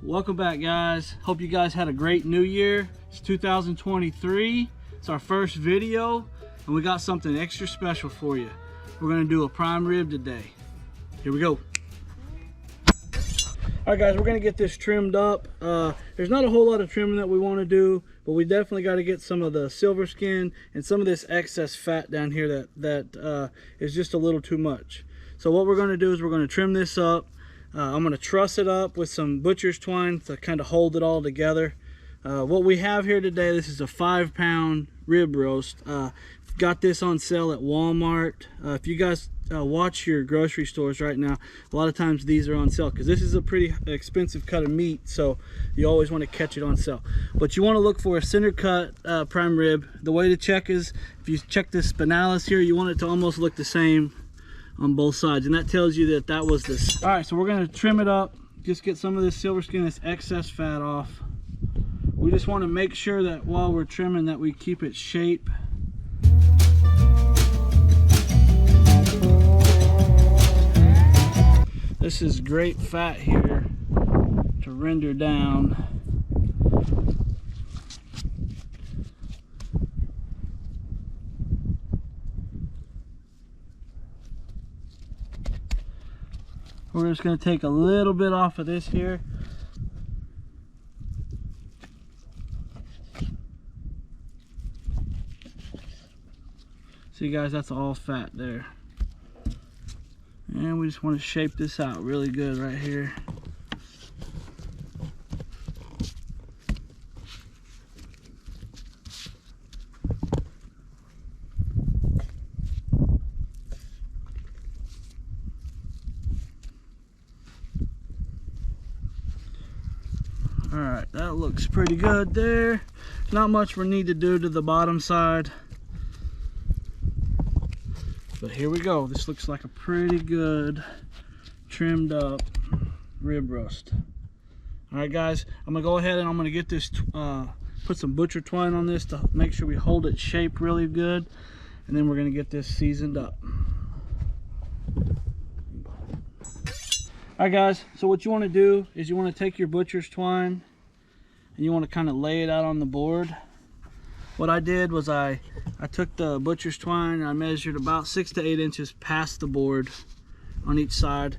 Welcome back, guys. Hope you guys had a great new year. It's 2023. It's our first video, and we got something extra special for you. We're gonna do a prime rib today. Here we go. All right, guys, we're gonna get this trimmed up. There's not a whole lot of trimming that we want to do, but we definitely got to get some of the silver skin and some of this excess fat down here that is just a little too much. So what we're gonna do is we're gonna trim this up. I'm going to truss it up with some butcher's twine to kind of hold it all together. What we have here today, this is a 5-pound rib roast. Got this on sale at Walmart. If you guys watch your grocery stores right now, a lot of times these are on sale because this is a pretty expensive cut of meat, so you always want to catch it on sale. But you want to look for a center cut prime rib. The way to check is, if you check this spinalis here, you want it to almost look the same on both sides, and that tells you that that was this. All right, so we're going to trim it up, just get some of this silver skin, this excess fat off. We just want to make sure that while we're trimming that we keep it shape. This is great fat here to render down. We're just going to take a little bit off of this here. See, guys, that's all fat there. And we just want to shape this out really good right here. All right, that looks pretty good there. Not much we need to do to the bottom side, but here we go. This looks like a pretty good trimmed up rib roast. All right, guys, I'm gonna go ahead and I'm gonna get this put some butcher twine on this to make sure we hold it shaped really good, and then we're gonna get this seasoned up. All right, guys, so what you want to do is you want to take your butcher's twine and you want to kind of lay it out on the board. What I did was I took the butcher's twine and I measured about 6 to 8 inches past the board on each side.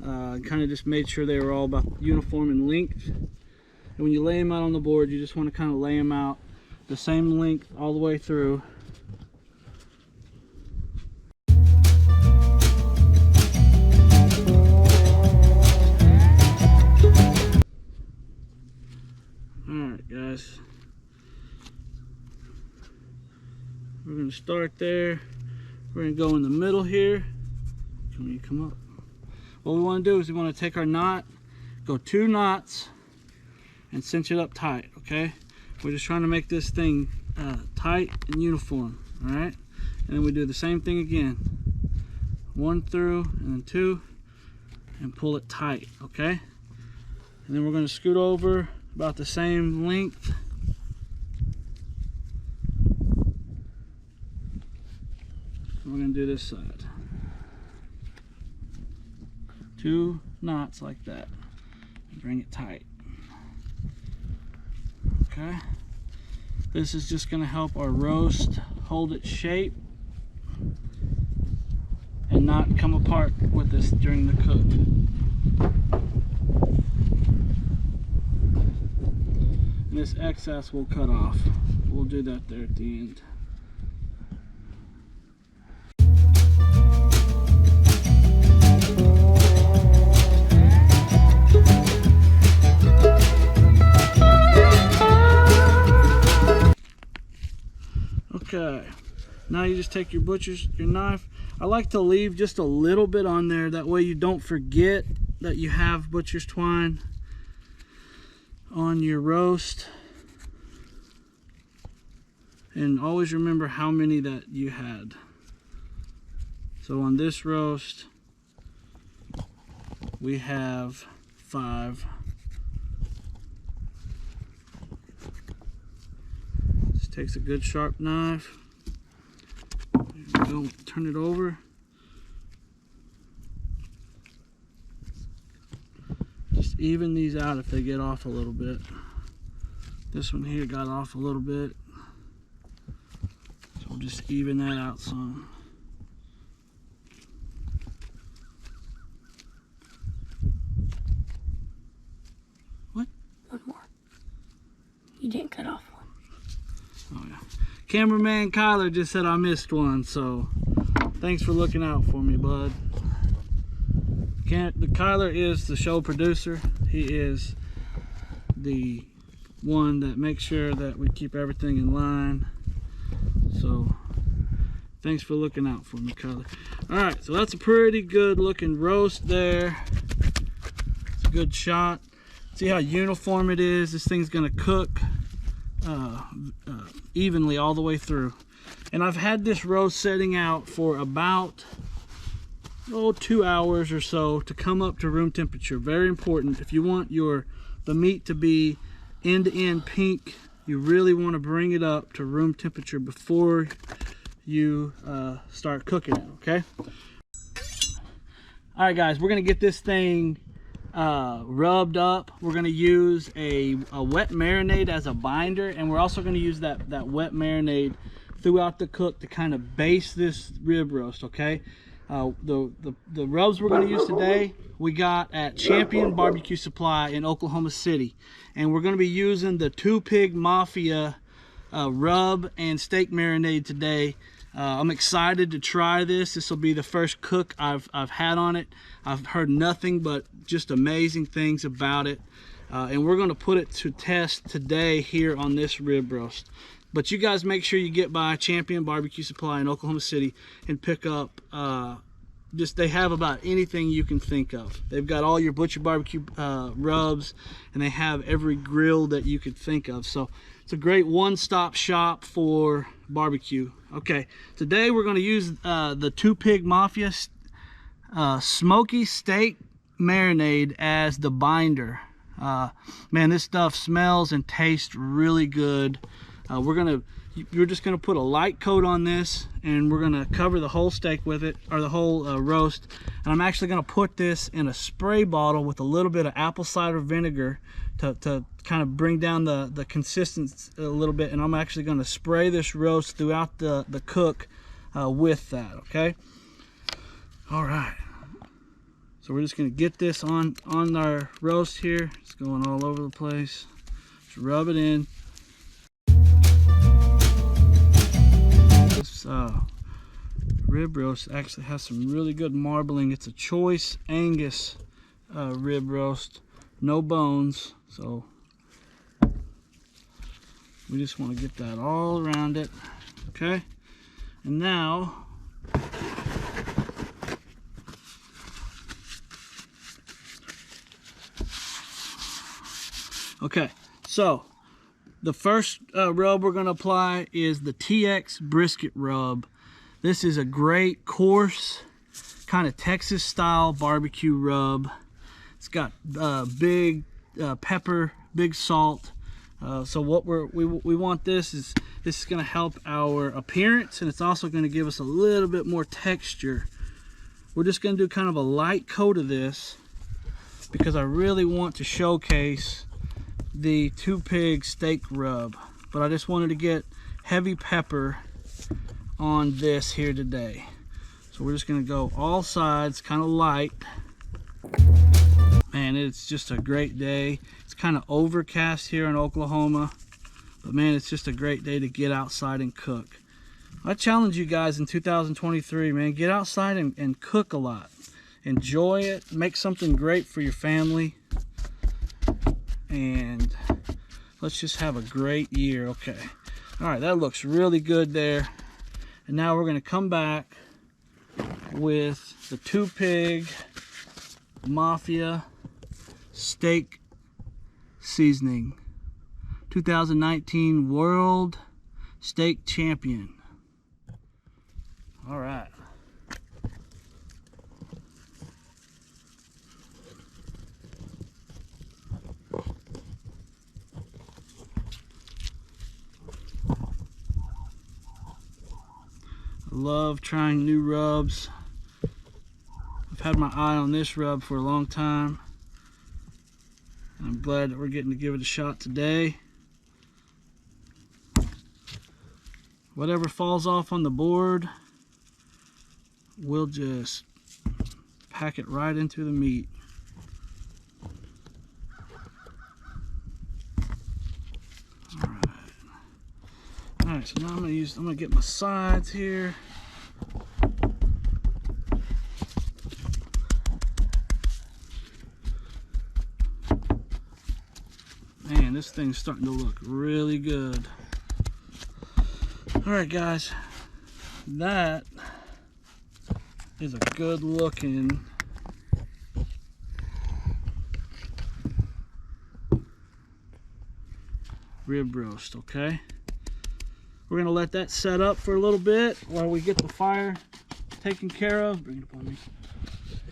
Kind of just made sure they were all about uniform in length. And when you lay them out on the board, you just want to kind of lay them out the same length all the way through. Alright, guys, we're going to start there. We're going to go in the middle here. Can you come up? What we want to do is we want to take our knot, go 2 knots, and cinch it up tight, okay? We're just trying to make this thing tight and uniform, alright? And then we do the same thing again. 1 through, and then 2, and pull it tight, okay? And then we're going to scoot over about the same length. We're going to do this side. 2 knots like that. Bring it tight. Okay. This is just going to help our roast hold its shape and not come apart with this during the cook. This excess will cut off. We'll do that there at the end. Okay, now you just take your knife. I like to leave just a little bit on there, that way you don't forget that you have butcher's twine on your roast, and always remember how many that you had. So on this roast we have 5. Just takes a good sharp knife. There we go. Turn it over. just even these out if they get off a little bit. This one here got off a little bit, so we'll just even that out some. What? One more. You didn't cut off one. Oh yeah. Cameraman Kyler just said I missed one, so thanks for looking out for me, bud. Kyler is the show producer. He is the one that makes sure that we keep everything in line. So thanks for looking out for me, Kyler. All right, so that's a pretty good looking roast there. It's a good shot. See how uniform it is? This thing's gonna cook evenly all the way through. And I've had this roast setting out for about 2 hours or so to come up to room temperature. Very important. If you want the meat to be end to end pink, you really want to bring it up to room temperature before you start cooking it, okay? All right, guys, we're gonna get this thing rubbed up. We're gonna use a wet marinade as a binder, and we're also gonna use that wet marinade throughout the cook to kind of base this rib roast, okay? The rubs we're going to use today we got at Champion Barbecue Supply in Oklahoma City, and we're going to be using the 2 Pig Mafia rub and steak marinade today. I'm excited to try this. This will be the first cook I've had on it. I've heard nothing but just amazing things about it, and we're going to put it to test today here on this rib roast. But you guys make sure you get by Champion Barbecue Supply in Oklahoma City and pick up, they have about anything you can think of. They've got all your butcher barbecue rubs, and they have every grill that you could think of. So it's a great one-stop shop for barbecue. Okay, today we're going to use the 2 Pig Mafia smoky steak marinade as the binder. Man, this stuff smells and tastes really good. You're just gonna put a light coat on this, and we're gonna cover the whole steak with it, or the whole roast. And I'm actually gonna put this in a spray bottle with a little bit of apple cider vinegar to kind of bring down the consistency a little bit. And I'm actually gonna spray this roast throughout the cook with that, okay? All right. So we're just gonna get this on our roast here. It's going all over the place. Just rub it in. This rib roast actually has some really good marbling. It's a choice Angus rib roast, no bones, so we just want to get that all around it, okay? And now okay, so the first rub we're going to apply is the TX brisket rub. This is a great coarse kind of Texas style barbecue rub. It's got big pepper, big salt. So what we want this is going to help our appearance, and it's also going to give us a little bit more texture. We're just going to do kind of a light coat of this because I really want to showcase the 2 Pig steak rub, but I just wanted to get heavy pepper on this here today. So we're just going to go all sides, kind of light. Man, it's just a great day. It's kind of overcast here in Oklahoma, but man, it's just a great day to get outside and cook. I challenge you guys in 2023, man, get outside and cook a lot. Enjoy it, make something great for your family, and let's just have a great year. Okay, all right, that looks really good there. And now we're going to come back with the 2 Pig Mafia steak seasoning, 2019 World Steak Champion. All right. Love trying new rubs. I've had my eye on this rub for a long time. I'm glad that we're getting to give it a shot today. Whatever falls off on the board, we'll just pack it right into the meat. Alright, so now I'm gonna get my sides here. Man, this thing's starting to look really good. Alright guys, that is a good looking rib roast, okay? We're gonna let that set up for a little bit while we get the fire taken care of. Bring it up on me.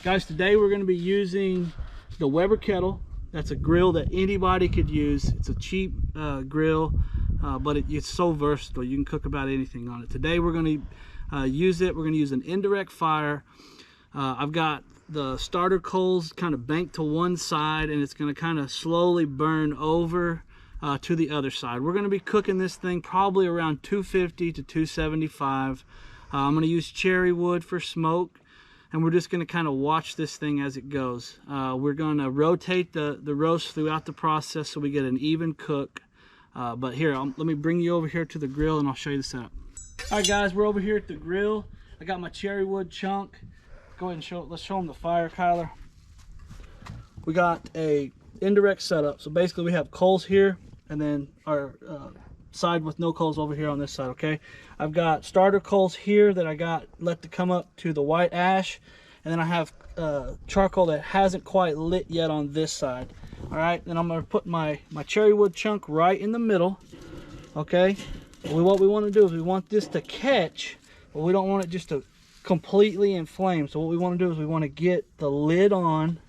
Guys, today we're gonna be using the Weber Kettle. That's a grill that anybody could use. It's a cheap grill, but it's so versatile. You can cook about anything on it. Today we're gonna use it. We're gonna use an indirect fire. I've got the starter coals kind of banked to one side, and it's gonna kind of slowly burn over to the other side. We're going to be cooking this thing probably around 250 to 275. I'm going to use cherry wood for smoke, and we're just going to kind of watch this thing as it goes. We're going to rotate the roast throughout the process so we get an even cook. But here, let me bring you over here to the grill and I'll show you the setup. All right guys, we're over here at the grill. I got my cherry wood chunk. Go ahead and let's show them the fire, Kyler. We got a indirect setup. So basically we have coals here, and then our side with no coals over here on this side, okay? I've got starter coals here that I got let to come up to the white ash, and then I have charcoal that hasn't quite lit yet on this side. All right, then I'm gonna put my cherry wood chunk right in the middle, okay? What we want to do is we want this to catch, but we don't want it just to completely inflame. So what we want to do is we want to get the lid on.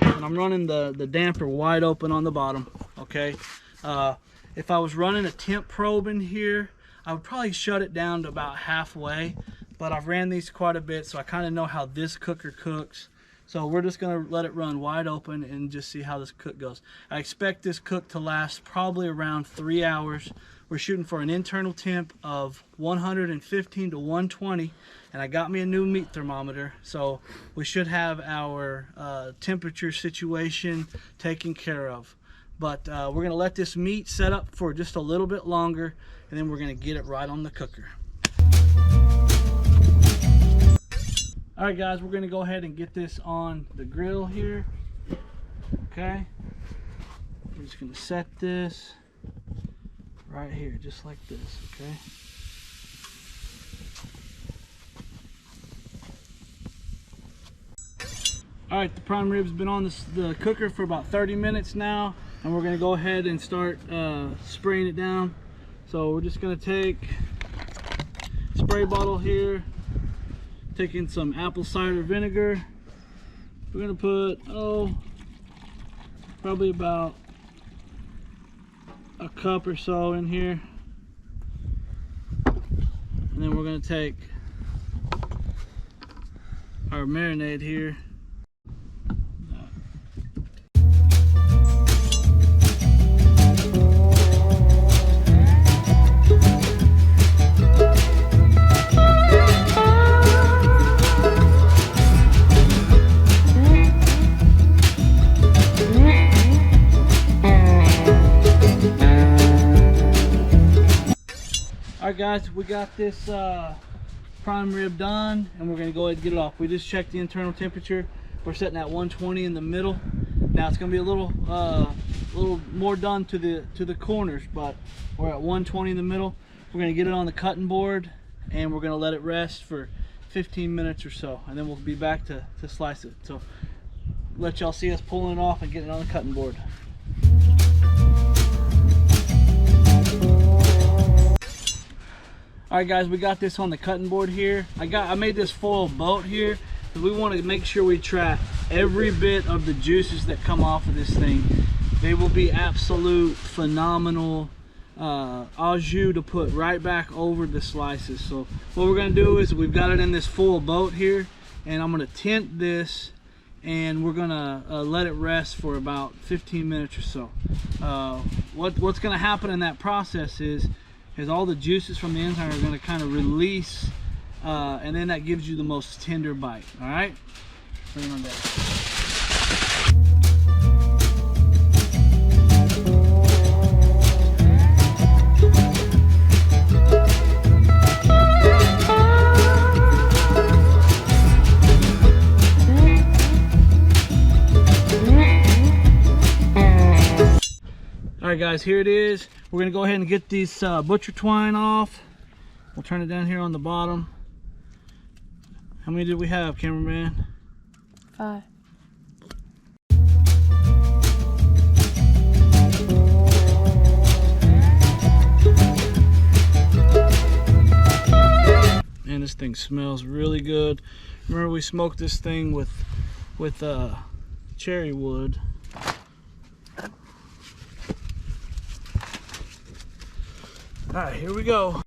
And I'm running the damper wide open on the bottom, okay? If I was running a temp probe in here, I would probably shut it down to about halfway, but I've ran these quite a bit, so I kind of know how this cooker cooks. So we're just gonna let it run wide open and just see how this cook goes. I expect this cook to last probably around 3 hours. We're shooting for an internal temp of 115 to 120, and I got me a new meat thermometer, so we should have our temperature situation taken care of. But we're gonna let this meat set up for just a little bit longer, and then we're gonna get it right on the cooker. All right guys, we're gonna go ahead and get this on the grill here, okay? We're just gonna set this right here, just like this, okay? All right, the prime rib's been on the cooker for about 30 minutes now, and we're gonna go ahead and start spraying it down. So we're just gonna take a spray bottle here, taking some apple cider vinegar. We're gonna put, probably about a cup or so in here. And then we're gonna take our marinade here. Alright guys, we got this prime rib done, and we're going to go ahead and get it off. We just checked the internal temperature. We're setting at 120 in the middle. Now it's going to be a little more done to the corners, but we're at 120 in the middle. We're going to get it on the cutting board, and we're going to let it rest for 15 minutes or so, and then we'll be back to slice it. So let y'all see us pulling it off and getting it on the cutting board. All right guys, we got this on the cutting board here. I made this foil boat here because we want to make sure we trap every bit of the juices that come off of this thing. They will be absolute phenomenal au jus to put right back over the slices. So what we're gonna do is we've got it in this foil boat here, and I'm gonna tint this and we're gonna let it rest for about 15 minutes or so. What's gonna happen in that process is all the juices from the inside are gonna kind of release, and then that gives you the most tender bite. All right, bring it on down. Alright guys, here it is. We're going to go ahead and get these butcher twine off. We'll turn it down here on the bottom. How many did we have, cameraman? 5. Man, this thing smells really good. Remember we smoked this thing with cherry wood. All right, here we go.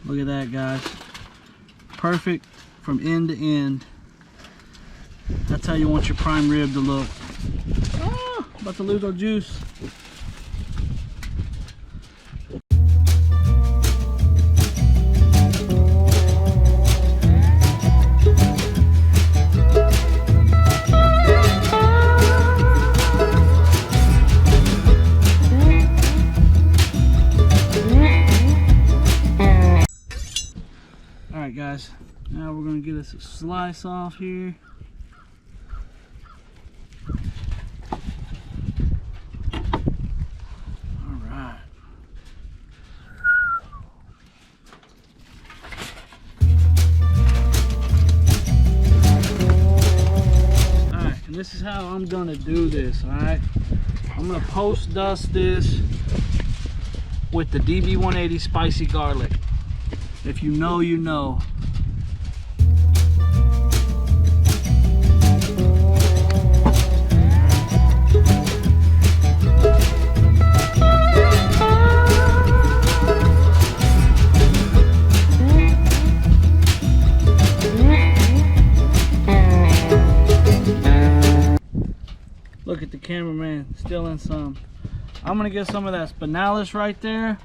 Look at that, guys. Perfect from end to end. That's how you want your prime rib to look. Ah, about to lose our juice. Alright guys, now we're going to get us a slice off here. Alright. Alright, and this is how I'm going to do this, alright? I'm going to post dust this with the DB180 spicy garlic. If you know, you know. Look at the cameraman, still in some. I'm gonna get some of that spinalis right there.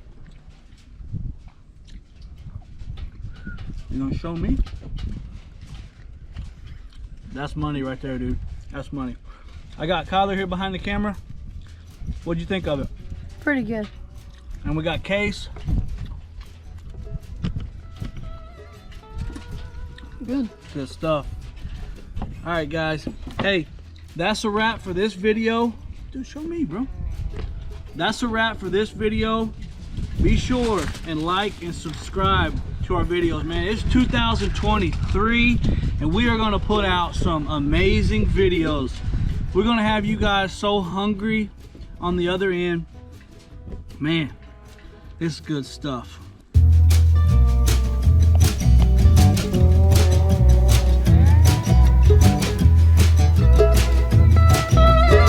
You gonna show me? That's money right there, dude. That's money. I got Kyler here behind the camera. What'd you think of it? Pretty good. And we got Case. Good. Good stuff. All right, guys. Hey, that's a wrap for this video. Dude, show me, bro. That's a wrap for this video. Be sure and like and subscribe to our videos, man. It's 2023 and we are going to put out some amazing videos. We're going to have you guys so hungry on the other end. Man, this is good stuff.